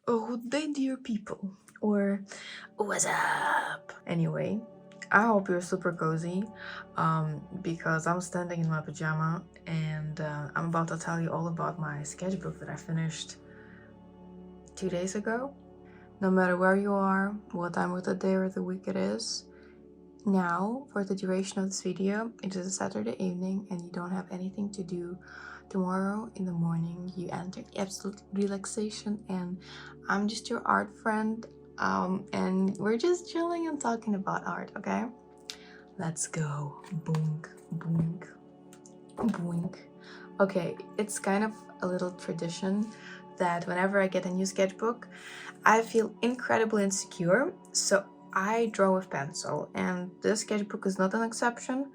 Oh, good day, dear people. Or, what's up? Anyway, I hope you're super cozy because I'm standing in my pajama and I'm about to tell you all about my sketchbook that I finished 2 days ago. No matter where you are, what time of the day or the week it is, now, for the duration of this video, it is a Saturday evening and you don't have anything to do. Tomorrow in the morning, you enter absolute relaxation and I'm just your art friend and we're just chilling and talking about art, okay? Let's go. Boink, boink, boink. Okay, it's kind of a little tradition that whenever I get a new sketchbook, I feel incredibly insecure, so I draw with pencil, and this sketchbook is not an exception.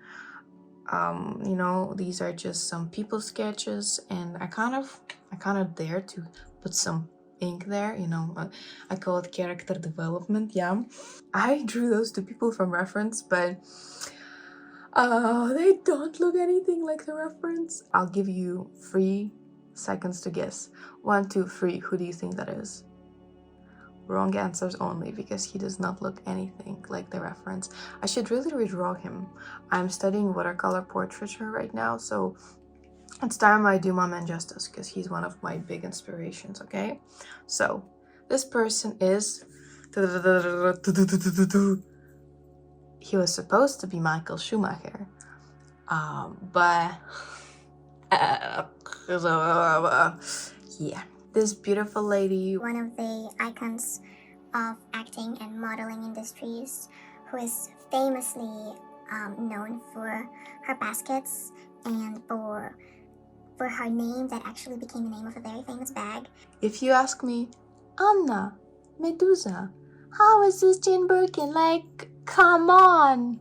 These are just some people sketches, and I kind of dare to put some ink there. I call it character development. Yeah, I drew those to people from reference, but they don't look anything like the reference. I'll give you 3 seconds to guess. 1, 2, 3. Who do you think that is? Wrong answers only, because he does not look anything like the reference. I should really redraw him. I'm studying watercolor portraiture right now, so it's time I do my man justice, because he's one of my big inspirations, okay? So, this person is... He was supposed to be Michael Schumacher, but... yeah. This beautiful lady, one of the icons of acting and modeling industries, who is famously known for her baskets and for her name that actually became the name of a very famous bag. If you ask me, Anna, Medusa, how is this Jane Birkin? Like, come on!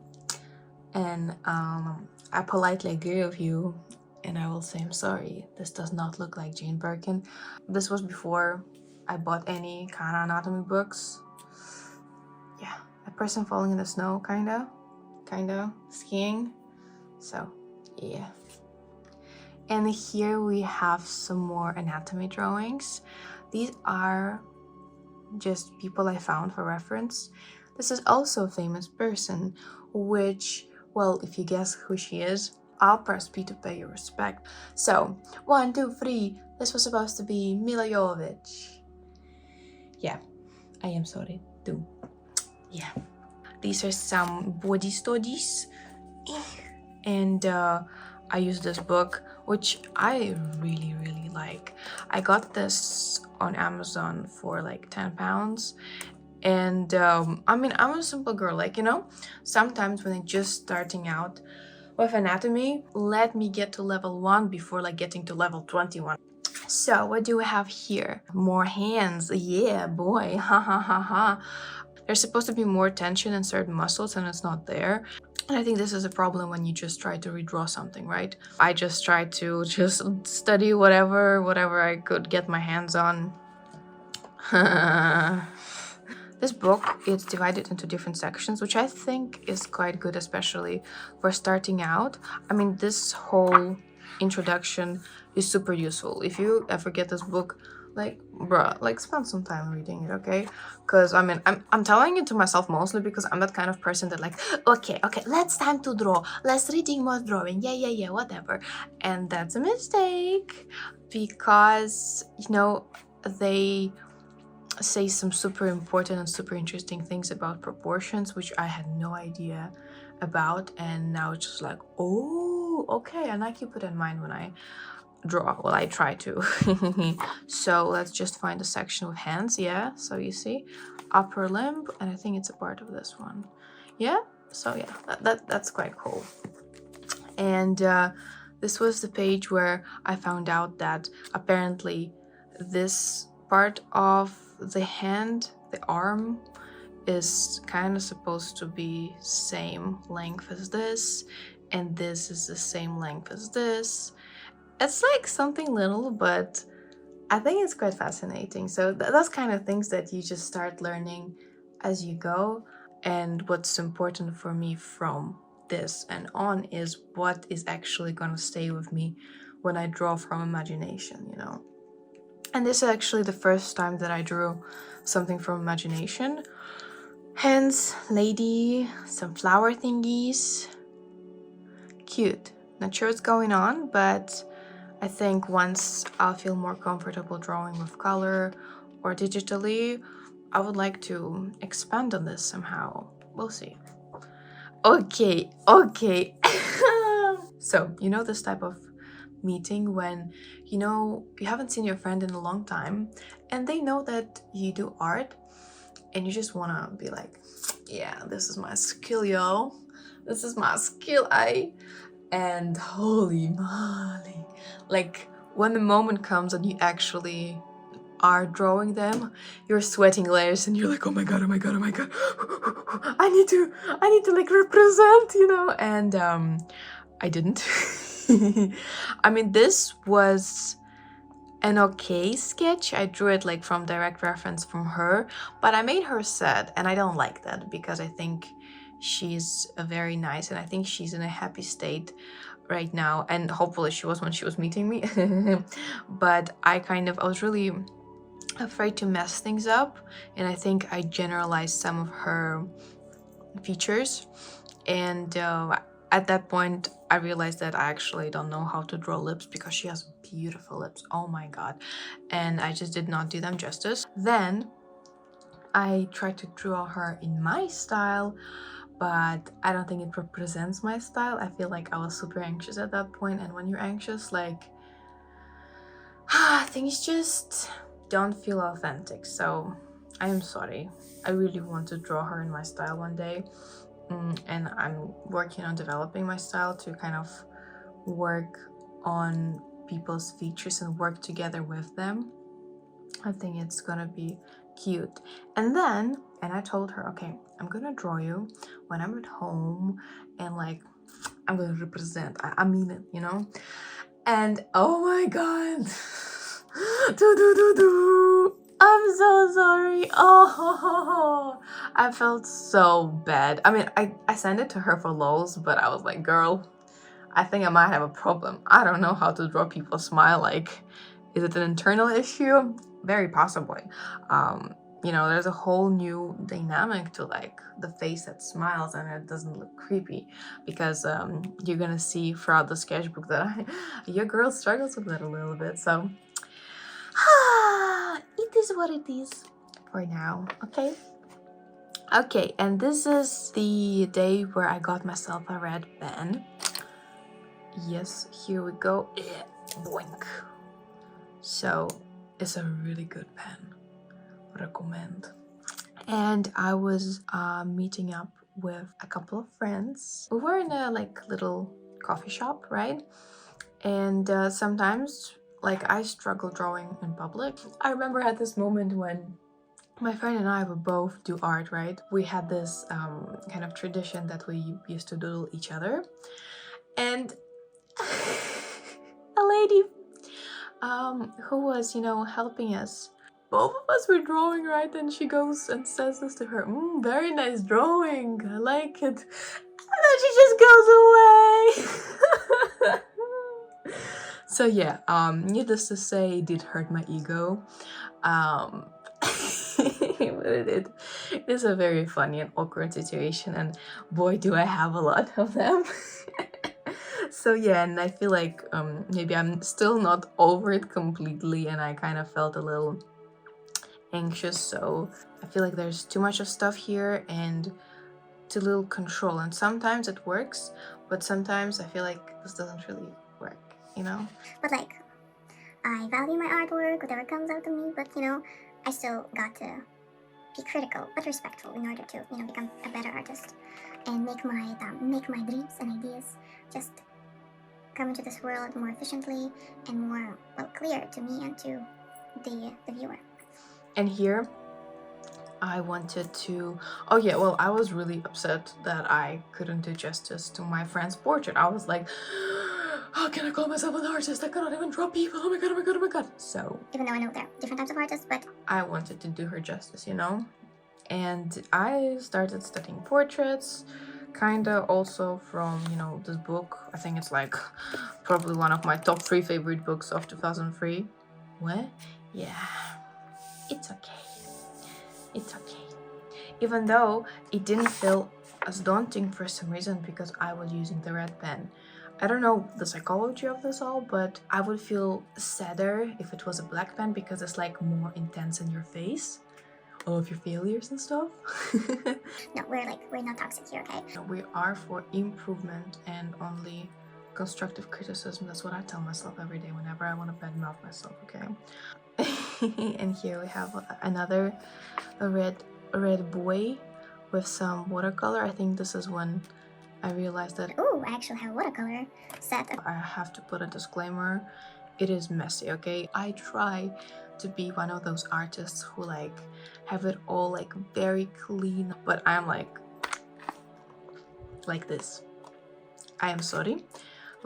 And I politely agree with you, and I will say I'm sorry. This does not look like Jane Birkin. This was before I bought any kind of anatomy books. Yeah, a person falling in the snow, kinda skiing. So, yeah. And here we have some more anatomy drawings. These are just people I found for reference. This is also a famous person, which, well, if you guess who she is, I'll press P to pay your respect. So, 1, 2, 3. This was supposed to be Mila Jovovich. Yeah, I am sorry too. Yeah. These are some body studies. And I use this book, which I really like. I got this on Amazon for like £10, and I'm a simple girl, sometimes when I'm just starting out with anatomy, let me get to level 1 before like getting to level 21. So what do we have here? More hands. Yeah, boy. Ha ha ha ha. There's supposed to be more tension in certain muscles and it's not there. And I think this is a problem when you just try to redraw something, right? I just tried to just study whatever I could get my hands on. This book is divided into different sections, which I think is quite good, especially for starting out. I mean, this whole introduction is super useful. If you ever get this book, like, bruh, like, spend some time reading it, okay? Because I'm telling it to myself mostly because I'm that kind of person that like, okay, let's time to draw, let's reading more drawing, yeah, whatever. And that's a mistake, because they say some super important and super interesting things about proportions, which I had no idea about, and now it's just like, oh, okay, and I keep it in mind when I draw. Well, I try to. So let's just find a section with hands. Yeah, so you see upper limb, and I think it's a part of this one. Yeah, so yeah, that's quite cool. And this was the page where I found out that apparently this part of the hand, the arm, is kind of supposed to be same length as this, and this is the same length as this. It's like something little, but I think it's quite fascinating. So that's kind of things that you just start learning as you go. And what's important for me from this and on is what is actually going to stay with me when I draw from imagination, And this is actually the first time that I drew something from imagination. Hence, lady, some flower thingies. Cute. Not sure what's going on, but I think once I'll feel more comfortable drawing with color or digitally, I would like to expand on this somehow. We'll see. Okay. So, you know this type of meeting when you haven't seen your friend in a long time and they know that you do art and you just want to be like, yeah, this is my skill, yo. This is my skill, and holy moly, like when the moment comes and you actually are drawing them, you're sweating layers and you're like, oh my god, I need to like represent, and I didn't. I mean, this was an okay sketch. I drew it like from direct reference from her, but I made her sad, and I don't like that because I think she's very nice and I think she's in a happy state right now, and hopefully she was when she was meeting me. But I was really afraid to mess things up, and I think I generalized some of her features, and at that point I realized that I actually don't know how to draw lips because she has beautiful lips, oh my god, and I just did not do them justice. Then I tried to draw her in my style, but I don't think it represents my style. I feel like I was super anxious at that point, and when you're anxious, like things just don't feel authentic. So I am sorry. I really want to draw her in my style one day, and I'm working on developing my style to kind of work on people's features and work together with them. I think it's gonna be cute. And I told her, okay, I'm gonna draw you when I'm at home, and like I'm gonna represent. I mean it, And oh my god, I'm so sorry. Oh, I felt so bad. I mean, I sent it to her for lols, but I was like, girl, I think I might have a problem. I don't know how to draw people smile. Like, is it an internal issue? Very possibly. There's a whole new dynamic to like the face that smiles and it doesn't look creepy, because you're gonna see throughout the sketchbook that your girl struggles with that a little bit. So it is what it is for now. Okay, and this is the day where I got myself a red pen. Yes, here we go. Boink. So it's a really good pen. Recommend. And I was meeting up with a couple of friends. We were in a like little coffee shop, right? And sometimes like I struggle drawing in public. I remember at this moment when my friend and I would both do art, right? We had this kind of tradition that we used to doodle each other. And a lady who was, helping us, both of us were drawing, right? And she goes and says this to her, very nice drawing, I like it. And then she just goes away. So yeah, needless to say, it did hurt my ego. But it is a very funny and awkward situation, and boy do I have a lot of them. So yeah, and I feel like maybe I'm still not over it completely, and I kind of felt a little anxious. So I feel like there's too much of stuff here and too little control, and sometimes it works, but sometimes I feel like this doesn't really work, But like, I value my artwork, whatever comes out of me, but I still got to be critical but respectful in order to become a better artist and make my dreams and ideas just come into this world more efficiently and more clear to me and to the viewer. And here I wanted to, I was really upset that I couldn't do justice to my friend's portrait. I was like, how can I call myself an artist? I cannot even draw people. Oh my god. So even though I know there are different types of artists, but I wanted to do her justice, and I started studying portraits, kinda also from this book. I think it's like probably one of my top 3 favorite books of 2003. What? yeah, it's okay. It's okay. Even though it didn't feel as daunting for some reason because I was using the red pen. I don't know the psychology of this all, but I would feel sadder if it was a black pen because it's like more intense in your face. All of your failures and stuff. No, we're not toxic here, okay? We are for improvement and only constructive criticism. That's what I tell myself every day whenever I want to badmouth myself, okay? And here we have another red boy with some watercolor. I think this is when I realized that Ooh, I actually have a watercolor set. I have to put a disclaimer. It is messy, okay? I try to be one of those artists who like have it all like very clean, but I'm like this. I am sorry,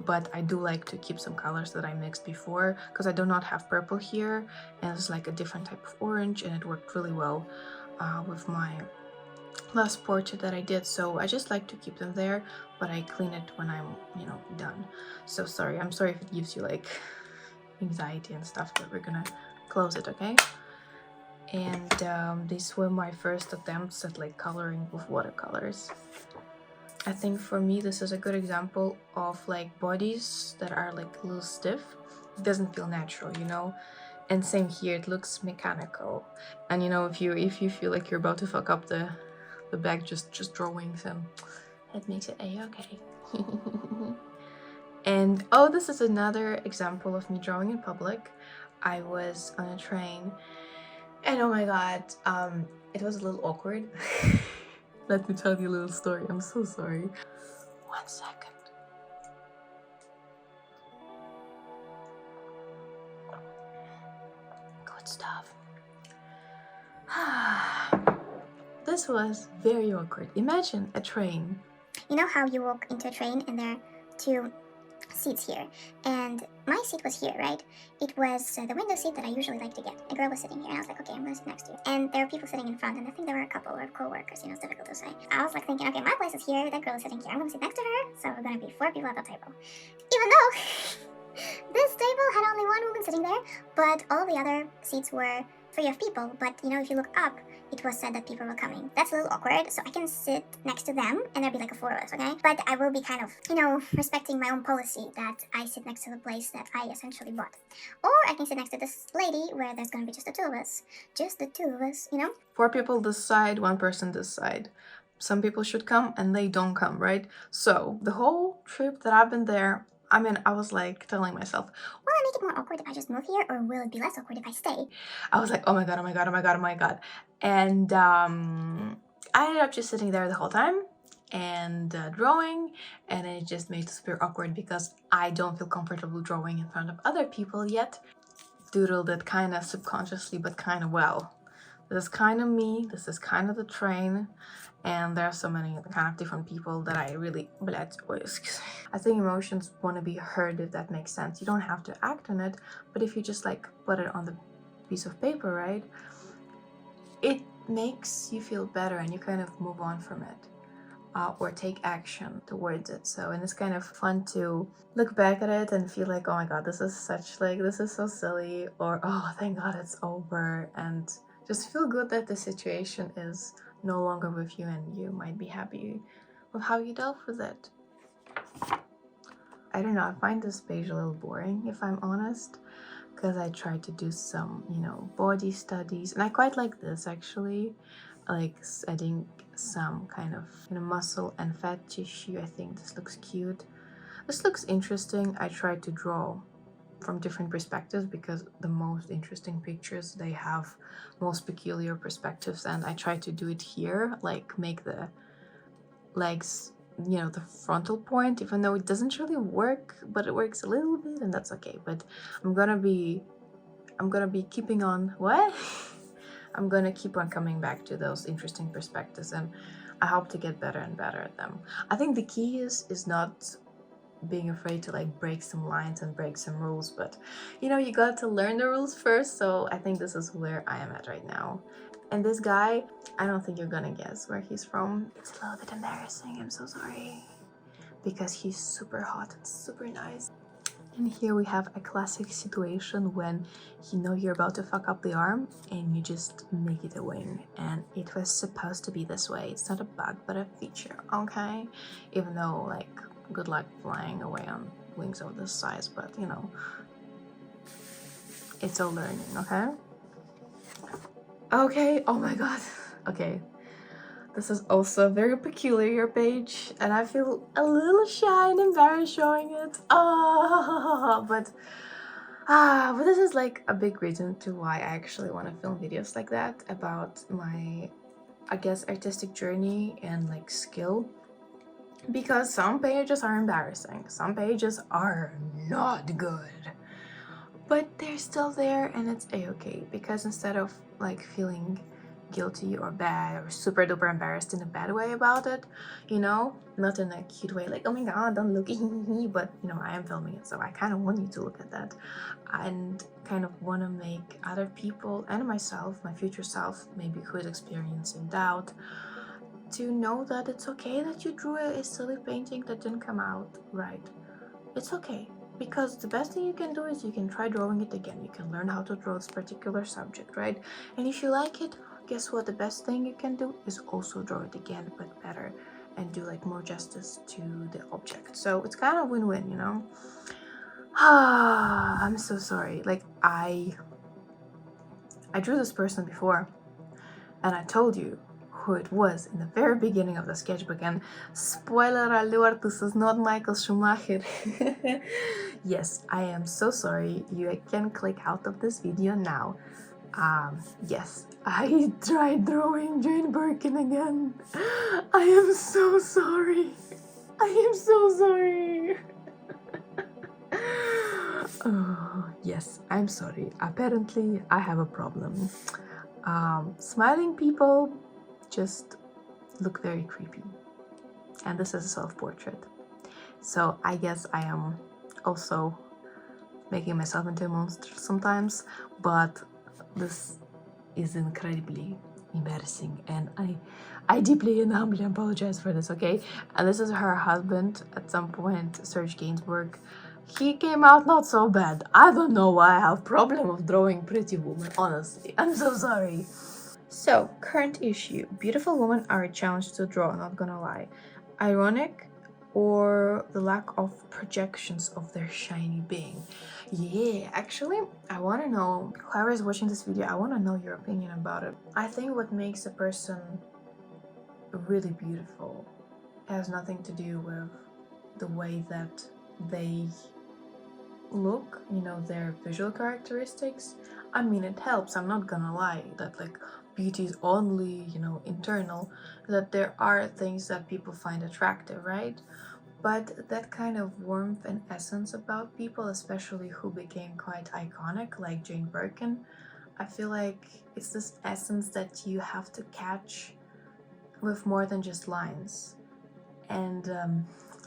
but I do like to keep some colors that I mixed before because I do not have purple here, and it's like a different type of orange, and it worked really well with my last portrait that I did, so I just like to keep them there, but I clean it when I'm, you know, done. So sorry, I'm sorry if it gives you like anxiety and stuff, but we're gonna close it, okay? And these were my first attempts at like coloring with watercolors. I think for me this is a good example of like bodies that are like a little stiff. It doesn't feel natural, you know? And same here, it looks mechanical. And you know, if you feel like you're about to fuck up the back just drawings, and it makes it a-okay. And oh, this is another example of me drawing in public. I was on a train and oh my god, it was a little awkward. Let me tell you a little story. I'm so sorry. 1 second. Good stuff. This was very awkward. Imagine a train. You know how you walk into a train and there are 2 seats here, and my seat was here, right? It was the window seat that I usually like to get. A girl was sitting here and I was like, okay, I'm gonna sit next to you. And there were people sitting in front, and I think there were a couple of co-workers, you know, it's difficult to say. I was like thinking, okay, my place is here, that girl is sitting here, I'm gonna sit next to her, so we're gonna be 4 people at the table. Even though this table had only 1 woman sitting there, but all the other seats were free of people. But you know, if you look up, it was said that people were coming. That's a little awkward, so I can sit next to them and there'll be like a 4 of us, okay? But I will be kind of, you know, respecting my own policy that I sit next to the place that I essentially bought. Or I can sit next to this lady where there's gonna be just the 2 of us. Just the 2 of us, you know? 4 people this side, 1 person this side. Some people should come and they don't come, right? So the whole trip that I've been there, I mean, I was like telling myself, will I make it more awkward if I just move here, or will it be less awkward if I stay? I was like, oh my god, oh my god, oh my god, oh my god. And I ended up just sitting there the whole time and drawing, and it just made it super awkward because I don't feel comfortable drawing in front of other people yet. Doodled it kind of subconsciously, but kind of well. This is kind of me, this is kind of the train, and there are so many kind of different people that I really, I think emotions want to be heard, if that makes sense. You don't have to act on it, but if you just like put it on the piece of paper, right, it makes you feel better and you kind of move on from it, or take action towards it. So, and it's kind of fun to look back at it and feel like, oh my god, this is such like, this is so silly, or oh thank god it's over, and just feel good that the situation is no longer with you and you might be happy with how you dealt with it. I don't know, I find this page a little boring, if I'm honest, because I tried to do some, you know, body studies, and I quite like this actually, like adding some kind of, you know, muscle and fat tissue. I think this looks cute. This looks interesting. I tried to draw from different perspectives because the most interesting pictures, they have most peculiar perspectives, and I tried to do it here, like make the legs, you know, the frontal point, even though it doesn't really work, but it works a little bit, and that's okay. But I'm gonna be keeping on I'm gonna keep on coming back to those interesting perspectives, and I hope to get better and better at them. I think the key is not being afraid to like break some lines and break some rules, but you know, you got to learn the rules first. So I think this is where I am at right now. And this guy, I don't think you're gonna guess where he's from. It's a little bit embarrassing, I'm so sorry, because he's super hot and super nice. And here we have a classic situation when you know you're about to fuck up the arm and you just make it a wing. And it was supposed to be this way. It's not a bug, but a feature, okay? Even though, like, good luck flying away on wings of this size, but you know, it's all learning, okay? Okay, oh my god. Okay, this is also a very peculiar page, and I feel a little shy and embarrassed showing it. But this is like a big reason to why I actually want to film videos like that about my, I guess, artistic journey and like skill. Because some pages are embarrassing, some pages are not good, but they're still there, and it's a-okay, because instead of like feeling guilty or bad or super duper embarrassed in a bad way about it, you know, not in a cute way like, oh my god, don't look, but you know, I am filming it, so I kind of want you to look at that and kind of want to make other people and myself, my future self, maybe who is experiencing doubt, to know that it's okay that you drew a silly painting that didn't come out right. It's okay, because the best thing you can do is you can try drawing it again. You can learn how to draw this particular subject, right? And if you like it, guess what? The best thing you can do is also draw it again, but better, and do like more justice to the object. So it's kind of win-win, you know? I'm so sorry. Like, I drew this person before, and I told you who it was in the very beginning of the sketchbook, and spoiler alert, this is not Michael Schumacher. Yes, I am so sorry. You can click out of this video now. Yes, I tried drawing Jane Birkin again. I am so sorry. I am so sorry. Oh, yes, I'm sorry. Apparently, I have a problem. Smiling people just look very creepy, and this is a self-portrait, so I guess I am also making myself into a monster sometimes, but this is incredibly embarrassing, and I deeply and humbly apologize for this, okay? And this is her husband at some point, Serge Gainsbourg. He came out not so bad. I don't know why I have problem of drawing pretty woman, honestly. I'm so sorry. So, current issue. Beautiful women are a challenge to draw, not gonna lie. Ironic, or the lack of projections of their shiny being. Yeah, actually, I want to know, whoever is watching this video, I want to know your opinion about it. I think what makes a person really beautiful has nothing to do with the way that they look, you know, their visual characteristics. I mean, it helps, I'm not gonna lie, that like beauty is only, you know, internal, that there are things that people find attractive, right? But that kind of warmth and essence about people, especially who became quite iconic, like Jane Birkin, I feel like it's this essence that you have to catch with more than just lines. And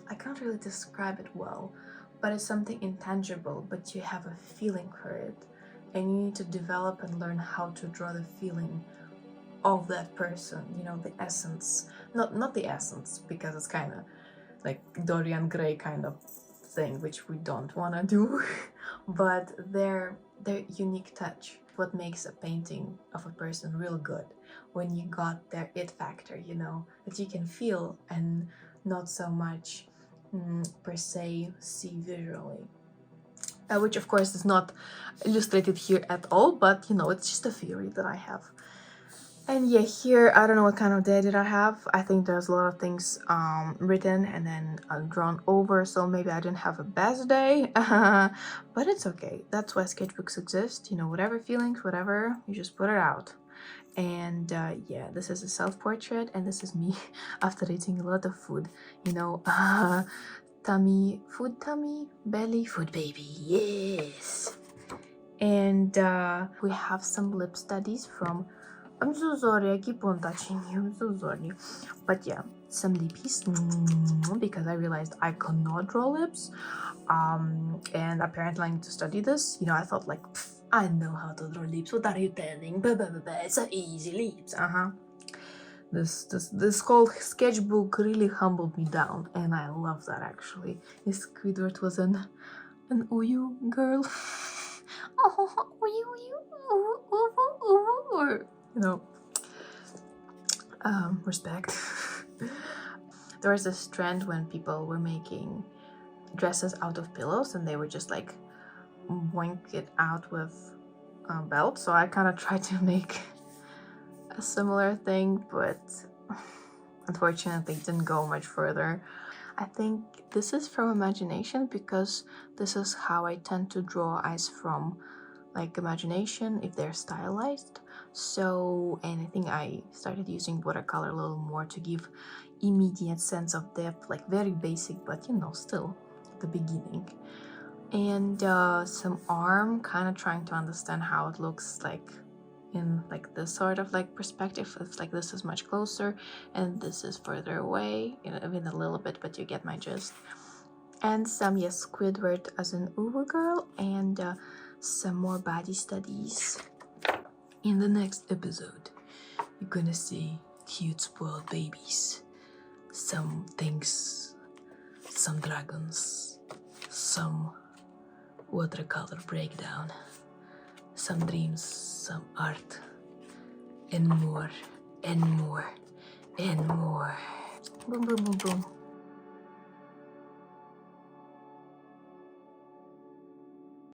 I can't really describe it well, but it's something intangible, but you have a feeling for it, and you need to develop and learn how to draw the feeling of that person, you know, the essence. Not the essence, because it's kind of like Dorian Gray kind of thing, which we don't want to do, but their unique touch, what makes a painting of a person real good, when you got their it factor, you know, that you can feel and not so much per se see visually, which of course is not illustrated here at all, but you know, it's just a theory that I have. And yeah, here, I don't know what kind of day did I have. I think there's a lot of things written and then drawn over, so maybe I didn't have a best day. But it's okay. That's why sketchbooks exist. You know, whatever feelings, whatever, you just put it out. And yeah, this is a self-portrait, and this is me after eating a lot of food. You know, tummy, food tummy, belly, food baby, yes. And we have some lip studies from, I'm so sorry, I keep on touching you, I'm so sorry. But yeah, some lippies, because I realized I cannot draw lips. And apparently I need to study this. You know, I thought like, I know how to draw lips, what are you telling? It's so easy, lips, This whole sketchbook really humbled me down, and I love that actually. Squidward was an an Uyu girl. Oh, Uyu, or respect. There was this trend when people were making dresses out of pillows and they would just like boink it out with a belt. So I kind of tried to make a similar thing, but unfortunately it didn't go much further. I think this is from imagination because this is how I tend to draw eyes from, like, imagination if they're stylized. So, and I think I started using watercolor a little more to give immediate sense of depth, like very basic, but still the beginning. And some arm, kind of trying to understand how it looks like in like this sort of like perspective. It's like this is much closer and this is further away, even a little bit, but you get my gist. And some, yes, Squidward as an Uwu girl, and some more body studies. In the next episode, you're gonna see cute spoiled babies, some things, some dragons, some watercolor breakdown, some dreams, some art, and more, and more, and more. Boom, boom, boom, boom.